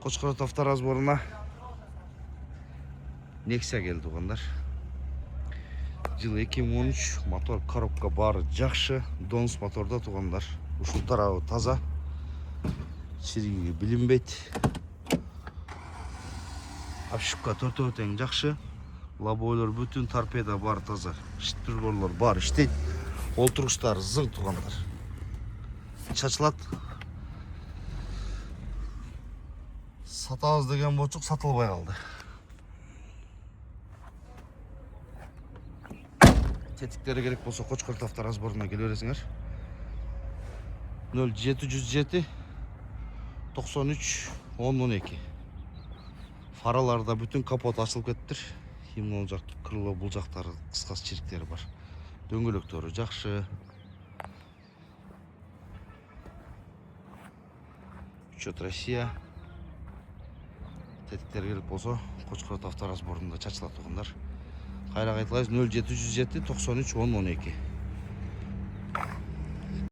Қошқарат авторазборына Nexia келді туғандар. Жыл 2013, мотор коробка бары жақшы, Донс моторда туғандар. Ушул тарабы таза, чирigi билинбейт. Обшивка төртөө тең жақшы, лобойлор бүтүн, торпеда бары таза, приборлор бары иштейт, олтургучтары зың туғандар. Чачылат. Сатабыз деген бочук сатылбай калды. Тетиктери керек болсо Қошқарат авторазборына келе бересиңер. 0707 93 1012. Фараларда бүтүн капот ачылып кеттир. Химнол жак, крыло бул жактары кыскасы чириктери бар. Дөңгөлөктөрү жакшы. Учет Россия. Тетиктери керек болсо Қошқарат авторазборунда чачылат тугандар. Кайра кайталайбыз 0707 93 1012.